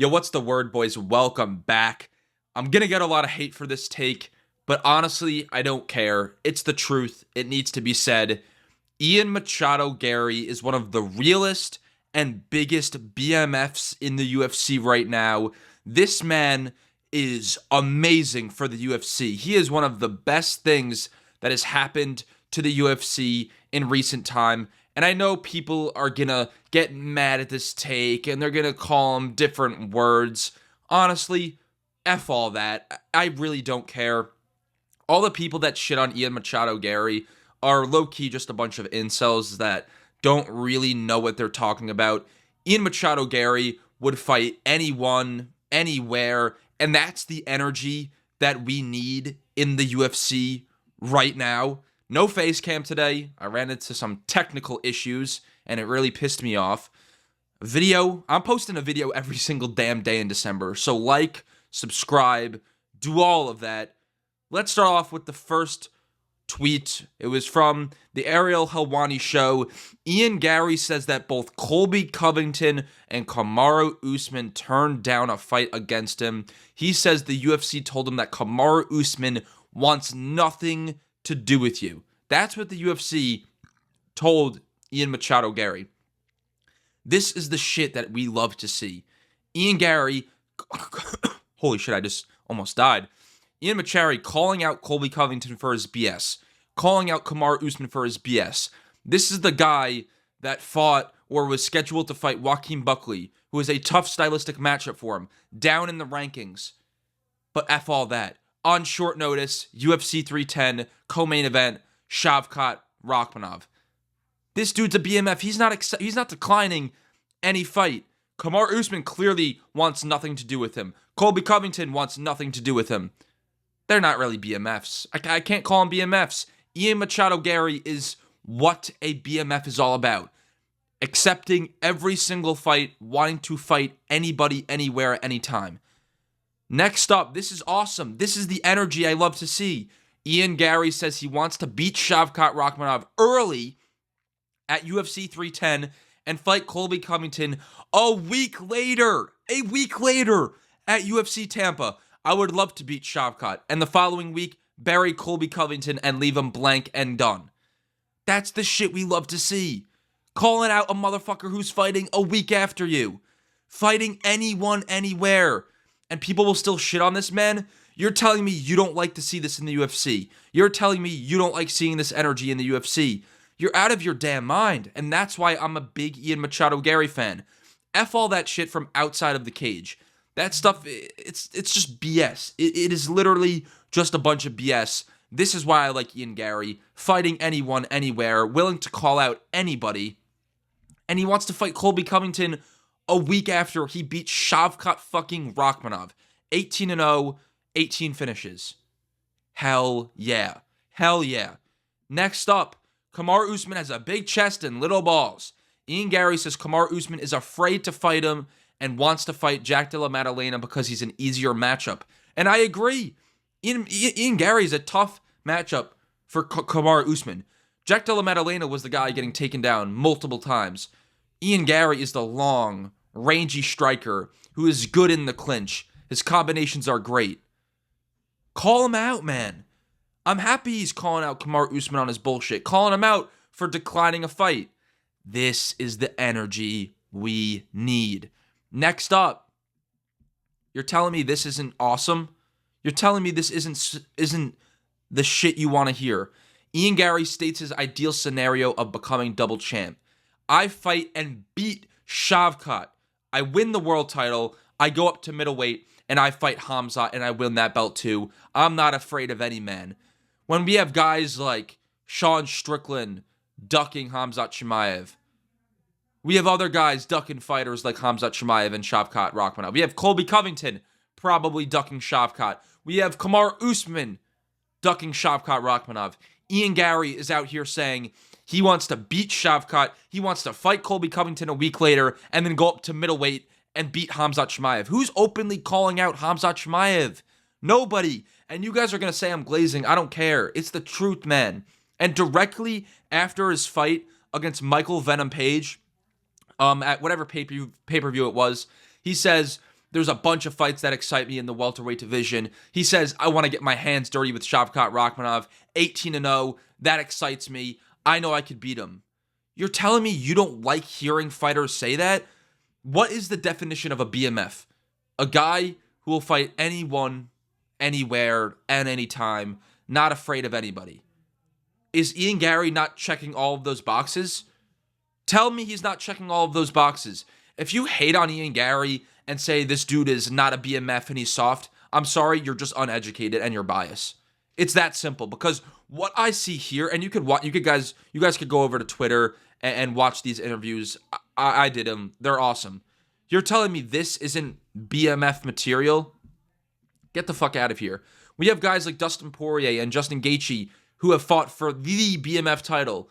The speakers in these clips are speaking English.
Yo, what's the word, boys? Welcome back. I'm gonna get a lot of hate for this take, but honestly, I don't care. It's the truth. It needs to be said. Ian Garry is one of the realest and biggest BMFs in the UFC right now. This man is amazing for the UFC. He is one of the best things that has happened to the UFC in recent time. And I know people are gonna get mad at this take and they're gonna call him different words. Honestly, F all that. I really don't care. All the people that shit on Ian Garry are low-key just a bunch of incels that don't really know what they're talking about. Ian Garry would fight anyone, anywhere, and that's the energy that we need in the UFC right now. No face cam today. I ran into some technical issues, and it really pissed me off. I'm posting a video every single damn day in December, so like, subscribe, do all of that. Let's start off with the first tweet. It was from the Ariel Helwani show. Ian Garry says that both Colby Covington and Kamaru Usman turned down a fight against him. He says the UFC told him that Kamaru Usman wants nothing to do with you. That's what the UFC told Ian Garry. This is the shit that we love to see. Ian Garry, holy shit, I just almost died. Ian Garry calling out Colby Covington for his BS, calling out Kamaru Usman for his BS. This is the guy that fought or was scheduled to fight Joaquin Buckley, who is a tough stylistic matchup for him, down in the rankings. But F all that. On short notice, UFC 310, co-main event, Shavkat Rakhmonov. This dude's a BMF. He's not declining any fight. Kamaru Usman clearly wants nothing to do with him. Colby Covington wants nothing to do with him. They're not really BMFs. I can't call them BMFs. Ian Garry is what a BMF is all about. Accepting every single fight, wanting to fight anybody, anywhere, anytime. Next up, this is awesome. This is the energy I love to see. Ian Garry says he wants to beat Shavkat Rakhmonov early at UFC 310 and fight Colby Covington a week later at UFC Tampa. I would love to beat Shavkat, and the following week, bury Colby Covington and leave him blank and done. That's the shit we love to see. Calling out a motherfucker who's fighting a week after you. Fighting anyone, anywhere. And people will still shit on this man? You're telling me you don't like to see this in the UFC. You're telling me you don't like seeing this energy in the UFC. You're out of your damn mind. And that's why I'm a big Ian Garry fan. F all that shit from outside of the cage. That stuff, it's just BS. It is literally just a bunch of BS. This is why I like Ian Garry. Fighting anyone, anywhere, willing to call out anybody. And he wants to fight Colby Covington a week after he beat Shavkat fucking Rakhmonov. 18-0, 18 finishes. Hell yeah. Hell yeah. Next up, Kamaru Usman has a big chest and little balls. Ian Garry says Kamaru Usman is afraid to fight him and wants to fight Jack Della Maddalena because he's an easier matchup. And I agree. Ian Garry is a tough matchup for Kamaru Usman. Jack Della Maddalena was the guy getting taken down multiple times. Ian Garry is the long, rangy striker who is good in the clinch. His combinations are great. Call him out, man. I'm happy he's calling out Kamaru Usman on his bullshit. Calling him out for declining a fight. This is the energy we need. Next up, you're telling me this isn't awesome? You're telling me this isn't the shit you want to hear. Ian Garry states his ideal scenario of becoming double champ. I fight and beat Shavkat. I win the world title. I go up to middleweight and I fight Hamzat and I win that belt too. I'm not afraid of any man. When we have guys like Sean Strickland ducking Hamzat Chimaev, we have other guys ducking fighters like Hamzat Chimaev and Shavkat Rakhmonov. We have Colby Covington probably ducking Shavkat. We have Kamaru Usman ducking Shavkat Rakhmonov. Ian Garry is out here saying he wants to beat Shavkat. He wants to fight Colby Covington a week later and then go up to middleweight and beat Hamzat Chimaev. Who's openly calling out Hamzat Chimaev? Nobody. And you guys are going to say I'm glazing. I don't care. It's the truth, man. And directly after his fight against Michael Venom Page, at whatever pay-per-view it was, he says, There's a bunch of fights that excite me in the welterweight division. He says, I want to get my hands dirty with Shavkat Rakhmonov. 18-0. That excites me. I know I could beat him. You're telling me you don't like hearing fighters say that? What is the definition of a BMF? A guy who will fight anyone, anywhere, and anytime, not afraid of anybody. Is Ian Garry not checking all of those boxes? Tell me he's not checking all of those boxes. If you hate on Ian Garry and say this dude is not a BMF and he's soft, I'm sorry, you're just uneducated and you're biased. It's that simple, because what I see here, and you guys could go over to Twitter and watch these interviews. I did them. They're awesome. You're telling me this isn't BMF material? Get the fuck out of here. We have guys like Dustin Poirier and Justin Gaethje who have fought for the BMF title.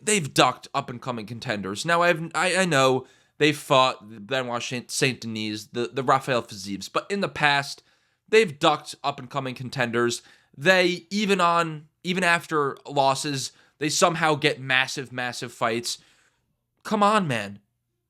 They've ducked up-and-coming contenders. Now, I know they've fought Benoit Saint Denis, the Rafael Fiziev, but in the past, they've ducked up-and-coming contenders. They, even after losses, they somehow get massive, massive fights. Come on, man.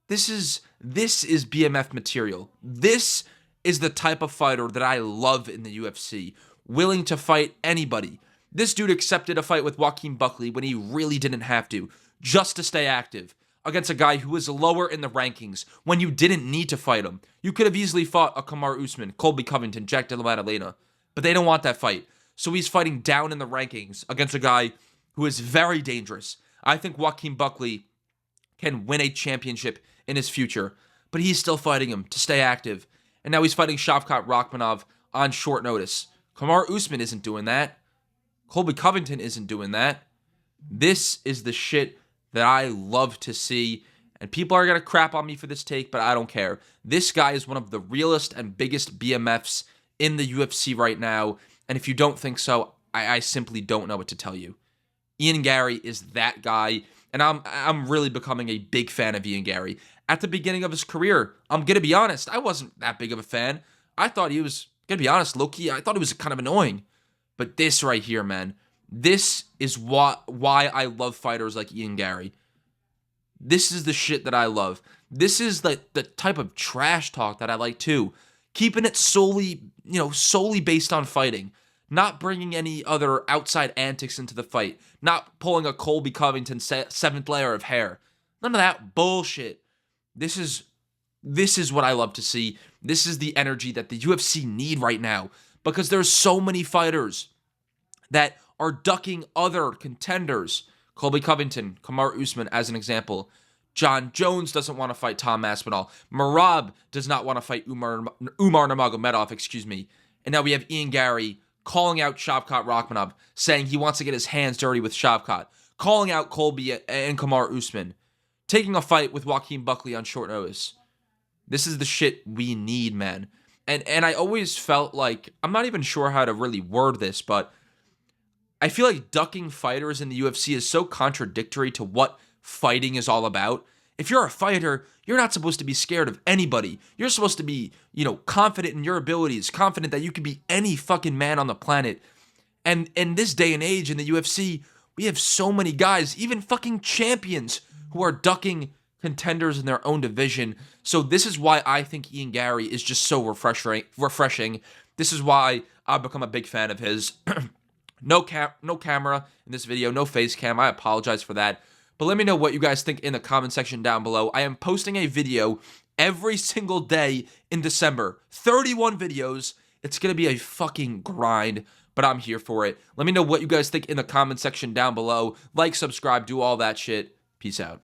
This is BMF material. This is the type of fighter that I love in the UFC. Willing to fight anybody. This dude accepted a fight with Joaquin Buckley when he really didn't have to, just to stay active, against a guy who was lower in the rankings when you didn't need to fight him. You could have easily fought a Kamaru Usman, Colby Covington, Jack Della Maddalena, but they don't want that fight. So he's fighting down in the rankings against a guy who is very dangerous. I think Joaquin Buckley can win a championship in his future, but he's still fighting him to stay active. And now he's fighting Shavkat Rakhmonov on short notice. Kamaru Usman isn't doing that. Colby Covington isn't doing that. This is the shit that I love to see. And people are going to crap on me for this take, but I don't care. This guy is one of the realest and biggest BMFs in the UFC right now. And if you don't think so, I simply don't know what to tell you. Ian Garry is that guy. And I'm really becoming a big fan of Ian Garry. At the beginning of his career, I'm going to be honest, I wasn't that big of a fan. I thought he was, going to be honest, low-key, I thought he was kind of annoying. But this right here, man, this is why I love fighters like Ian Garry. This is the shit that I love. This is the type of trash talk that I like too. Keeping it solely based on fighting. Not bringing any other outside antics into the fight. Not pulling a Colby Covington 7th layer of hair. None of that bullshit. This is what I love to see. This is the energy that the UFC need right now. Because there's so many fighters that are ducking other contenders. Colby Covington, Kamaru Usman as an example. John Jones doesn't want to fight Tom Aspinall. Merab does not want to fight Umar Nurmagomedov, And now we have Ian Garry calling out Shavkat Rakhmonov, saying he wants to get his hands dirty with Shavkat. Calling out Colby and Kamaru Usman. Taking a fight with Joaquin Buckley on short notice. This is the shit we need, man. And I always felt like, I'm not even sure how to really word this, but I feel like ducking fighters in the UFC is so contradictory to what fighting is all about. If you're a fighter, you're not supposed to be scared of anybody. You're supposed to be, confident in your abilities, confident that you can be any fucking man on the planet. And in this day and age in the UFC, we have so many guys, even fucking champions, who are ducking contenders in their own division. So this is why I think Ian Garry is just so refreshing. This is why I've become a big fan of his. No camera in this video, no face cam. I apologize for that. But let me know what you guys think in the comment section down below. I am posting a video every single day in December. 31 videos. It's going to be a fucking grind, but I'm here for it. Let me know what you guys think in the comment section down below. Like, subscribe, do all that shit. Peace out.